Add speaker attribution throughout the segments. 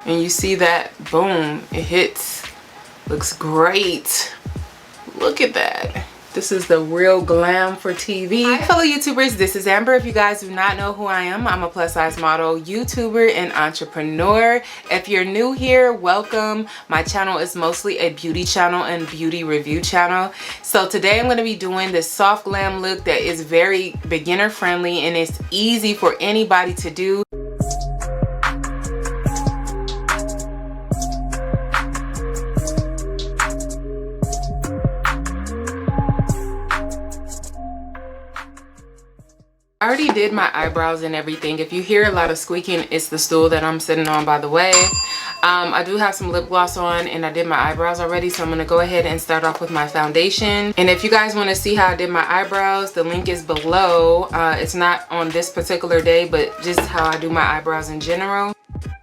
Speaker 1: And you see that? Boom, it hits. Looks great. Look at that. This is the real glam for TV. Hi fellow YouTubers, this is Amber. If you guys do not know who I am, I'm a plus size model, YouTuber, and entrepreneur. If you're new here, welcome. My channel is mostly a beauty channel and beauty review channel. So today I'm going to be doing this soft glam look that is very beginner friendly and it's easy for anybody to do. I already did my eyebrows and everything. If you hear a lot of squeaking, it's the stool that I'm sitting on, by the way. I do have some lip gloss on and I did my eyebrows already, so I'm going to go ahead and start off with my foundation. And if you guys want to see how I did my eyebrows, the link is below. It's not on this particular day, but just how I do my eyebrows in general.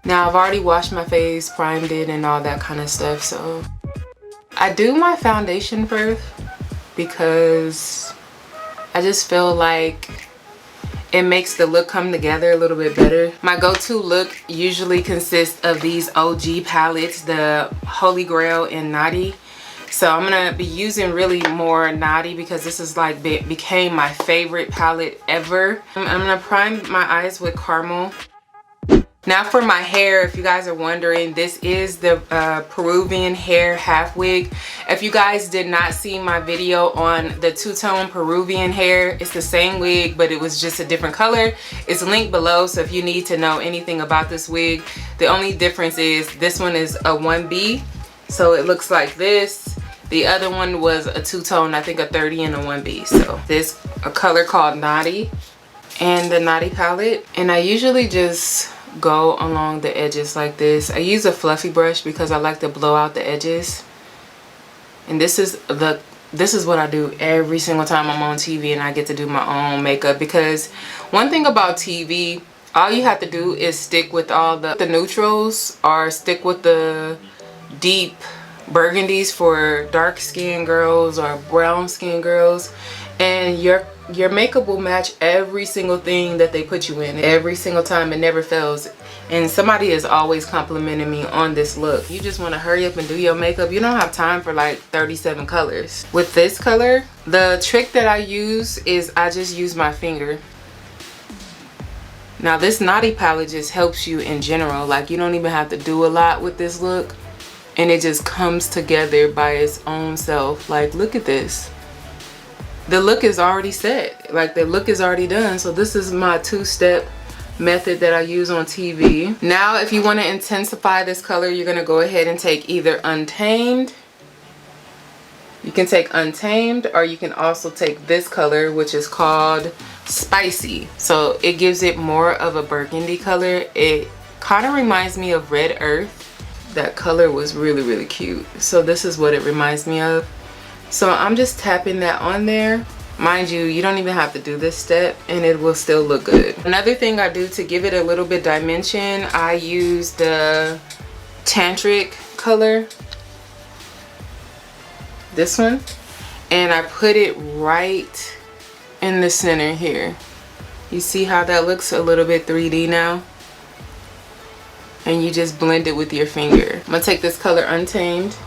Speaker 1: Now I've already washed my face, primed it, and all that kind of stuff. So I do my foundation first because I just feel like it makes the look come together a little bit better. My go-to look usually consists of these OG palettes, the Holy Grail and Naughty. So I'm gonna be using really more Naughty because this is like became my favorite palette ever. I'm gonna prime my eyes with caramel. Now for my hair, if you guys are wondering, this is the Peruvian hair half wig. If you guys did not see my video on the two-tone Peruvian hair, it's the same wig, but it was just a different color. It's linked below, so if you need to know anything about this wig, the only difference is this one is a 1B, so it looks like this. The other one was a two-tone, I think a 30 and a 1B. So this, a color called Naughty, and the Naughty palette. And I usually just go along the edges like this. I use a fluffy brush because I like to blow out the edges. And this is what I do every single time I'm on TV and I get to do my own makeup, because one thing about TV, all you have to do is stick with all the neutrals or stick with the deep burgundies for dark skinned girls or brown skinned girls, and your makeup will match every single thing that they put you in. Every single time, it never fails. And somebody is always complimenting me on this look. You just want to hurry up and do your makeup. You don't have time for like 37 colors. With this color, the trick that I use is I just use my finger. Now this Naughty palette just helps you in general. Like you don't even have to do a lot with this look, and it just comes together by its own self. Like look at this. The look is already set. Like the look is already done. So this is my two-step method that I use on TV. Now if you want to intensify this color, you're going to go ahead and take either Untamed. You can take Untamed, or you can also take this color, which is called Spicy. So it gives it more of a burgundy color. It kind of reminds me of Red Earth. That color was really, really cute. So this is what it reminds me of. So I'm just tapping that on there. Mind you, you don't even have to do this step and it will still look good. Another thing I do to give it a little bit dimension, I use the Tantric color, this one, and I put it right in the center here. You see how that looks a little bit 3D now? And you just blend it with your finger. I'm gonna take this color Untamed,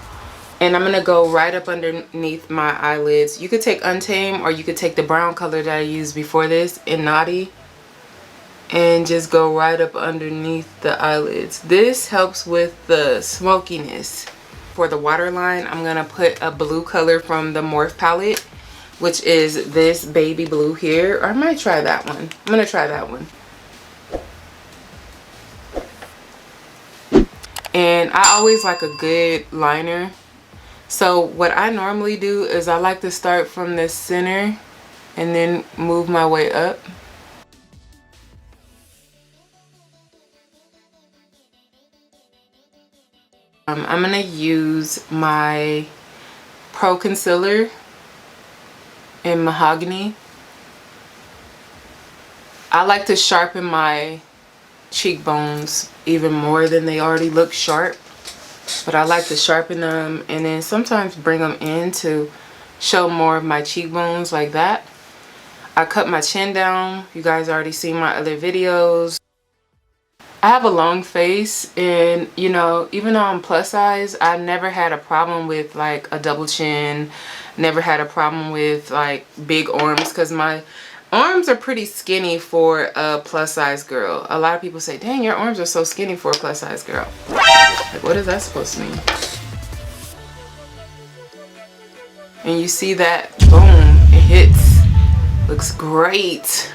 Speaker 1: and I'm gonna go right up underneath my eyelids. You could take Untamed, or you could take the brown color that I used before this in Naughty, and just go right up underneath the eyelids. This helps with the smokiness. For the waterline, I'm gonna put a blue color from the Morph palette, which is this baby blue here. Or I might try that one. I'm gonna try that one. And I always like a good liner. So what I normally do is I like to start from the center and then move my way up. I'm gonna use my Pro Concealer in Mahogany. I like to sharpen my cheekbones even more than they already look sharp. But I like to sharpen them and then sometimes bring them in to show more of my cheekbones like that. I cut my chin down. You guys already seen my other videos. I have a long face, and you know, even though I'm plus size, I never had a problem with like a double chin, never had a problem with like big arms, because my arms are pretty skinny for a plus size girl. A lot of people say, dang, your arms are so skinny for a plus size girl. Like, what is that supposed to mean? And you see that, boom, it hits. Looks great.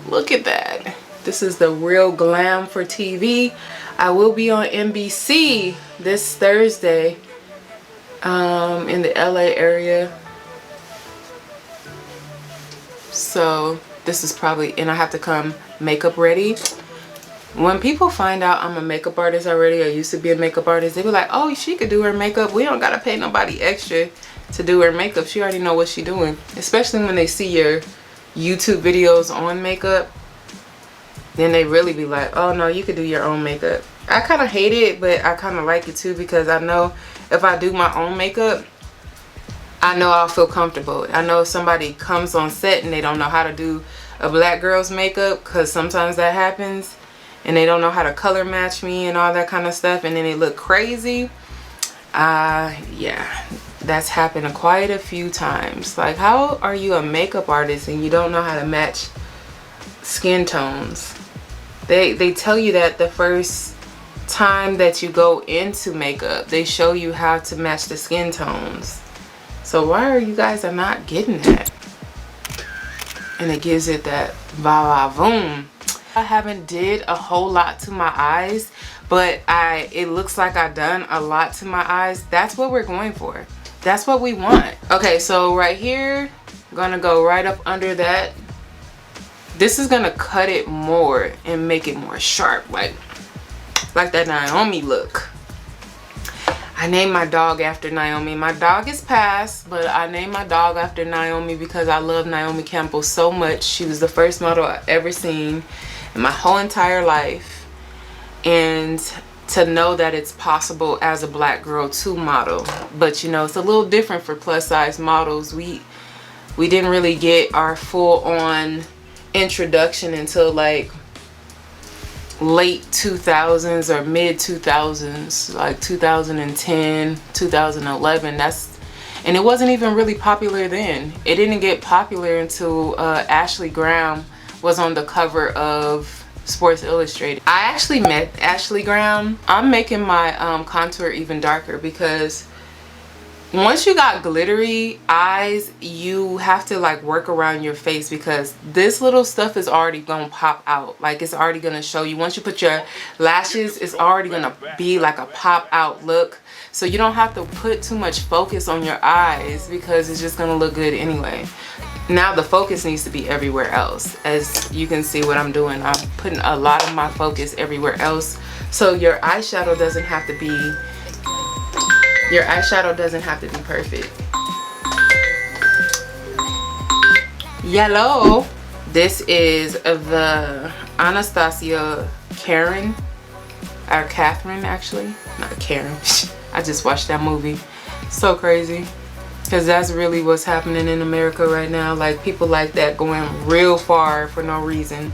Speaker 1: Look at that. This is the real Glam for TV. I will be on NBC this Thursday in the LA area. So this is probably, and I have to come makeup ready. When people find out I'm a makeup artist already, or used to be a makeup artist, they be like, oh, she could do her makeup. We don't gotta pay nobody extra to do her makeup. She already know what she doing. Especially when they see your YouTube videos on makeup. Then they really be like, oh no, you could do your own makeup. I kind of hate it, but I kind of like it too, because I know if I do my own makeup, I know I'll feel comfortable. I know if somebody comes on set and they don't know how to do a black girl's makeup, because sometimes that happens, and they don't know how to color match me and all that kind of stuff, and then they look crazy. Yeah, that's happened quite a few times. Like, how are you a makeup artist and you don't know how to match skin tones? They tell you that the first time that you go into makeup, they show you how to match the skin tones. So why are you guys are not getting that? And it gives it that va-va-voom. I haven't did a whole lot to my eyes, but it looks like I've done a lot to my eyes. That's what we're going for. That's what we want. Okay, so right here, I'm gonna go right up under that. This is gonna cut it more and make it more sharp, like that Naomi look. I named my dog after Naomi. My dog is passed, but I named my dog after Naomi because I love Naomi Campbell so much. She was the first model I ever seen in my whole entire life. And to know that it's possible as a black girl to model. But you know, it's a little different for plus size models. We didn't really get our full on introduction until like late 2000s or mid 2000s, like 2010, 2011. And it wasn't even really popular then. It didn't get popular until Ashley Graham was on the cover of Sports Illustrated. I actually met Ashley Graham. I'm making my contour even darker because once you got glittery eyes, you have to like work around your face, because this little stuff is already gonna pop out. Like, it's already gonna show you. Once you put your lashes, it's already gonna be like a pop out look. So you don't have to put too much focus on your eyes, because it's just gonna look good anyway. Now the focus needs to be everywhere else. As you can see what I'm doing, I'm putting a lot of my focus everywhere else. So your eyeshadow doesn't have to be perfect. Yellow. This is the Anastasia Karen, or Catherine actually, not Karen. I just watched that movie. So crazy. Because that's really what's happening in America right now. Like, people like that going real far for no reason.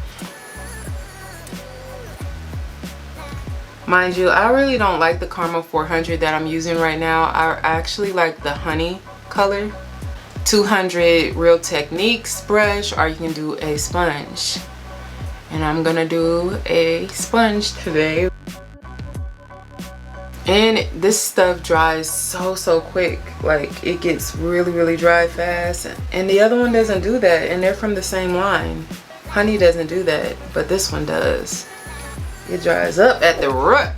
Speaker 1: Mind you, I really don't like the Caramel 400 that I'm using right now. I actually like the honey color. 200 Real Techniques brush, or you can do a sponge. And I'm gonna do a sponge today. And this stuff dries so quick. Like, it gets really dry fast. And the other one doesn't do that, and they're from the same line. Honey doesn't do that, but this one does. It dries up at the root.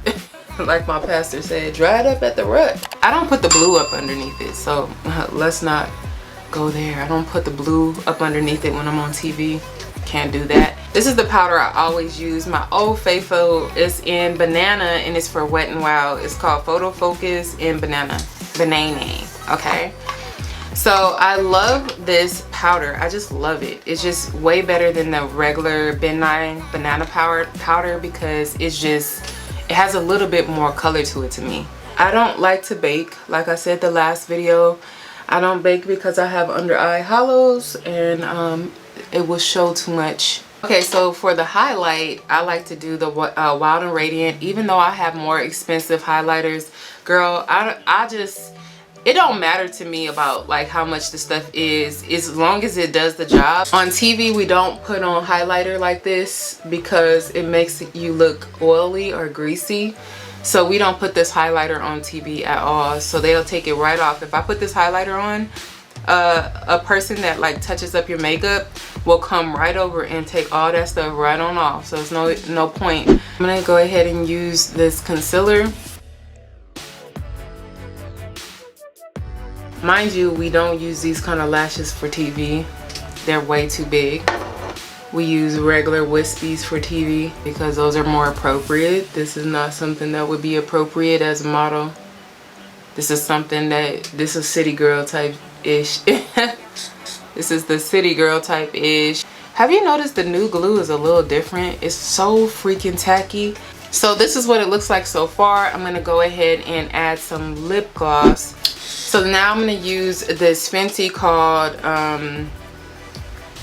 Speaker 1: Like my pastor said, dried up at the root. I don't put the blue up underneath it, so let's not go there. I don't put the blue up underneath it when I'm on TV. Can't do that. This is the powder I always use. My Old Faithful is in banana, and it's for Wet n Wild. It's called Photo Focus in banana. Okay. So I love this powder. I just love it. It's just way better than the regular benign banana powder because it has a little bit more color to it to me. I don't like to bake. Like I said the last video, I don't bake because I have under eye hollows, and it will show too much Okay, so for the highlight, I like to do the Wild and Radiant. Even though I have more expensive highlighters, girl, I just, it don't matter to me about like how much the stuff is as long as it does the job. On TV, we don't put on highlighter like this because it makes you look oily or greasy. So we don't put this highlighter on TV at all. So they'll take it right off. If I put this highlighter on, a person that like touches up your makeup will come right over and take all that stuff right on off. So there's no point. I'm gonna go ahead and use this concealer. Mind you, we don't use these kind of lashes for TV. They're way too big. We use regular wispies for TV because those are more appropriate. This is not something that would be appropriate as a model. This is something that, this is city girl type-ish. This is the city girl type-ish. Have you noticed the new glue is a little different? It's so freaking tacky. So this is what it looks like so far. I'm gonna go ahead and add some lip gloss. So now I'm gonna use this Fenty called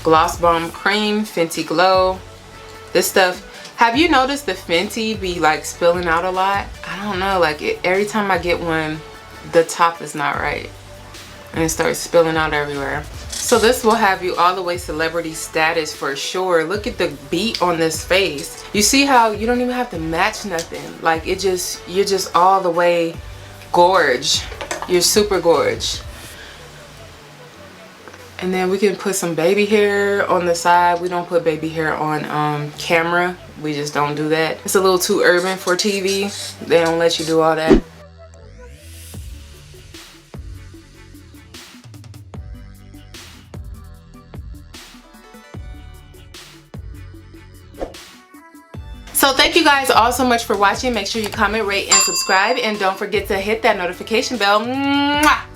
Speaker 1: Gloss Bomb Cream Fenty Glow. This stuff, have you noticed the Fenty be like spilling out a lot? I don't know, like every time I get one, the top is not right and it starts spilling out everywhere. So this will have you all the way celebrity status for sure. Look at the beat on this face. You see how you don't even have to match nothing. Like it just, you're just all the way gorge. You're super gorge. And then we can put some baby hair on the side. We don't put baby hair on camera. We just don't do that. It's a little too urban for TV. They don't let you do all that. So thank you guys all so much for watching. Make sure you comment, rate, and subscribe. And don't forget to hit that notification bell. Mwah!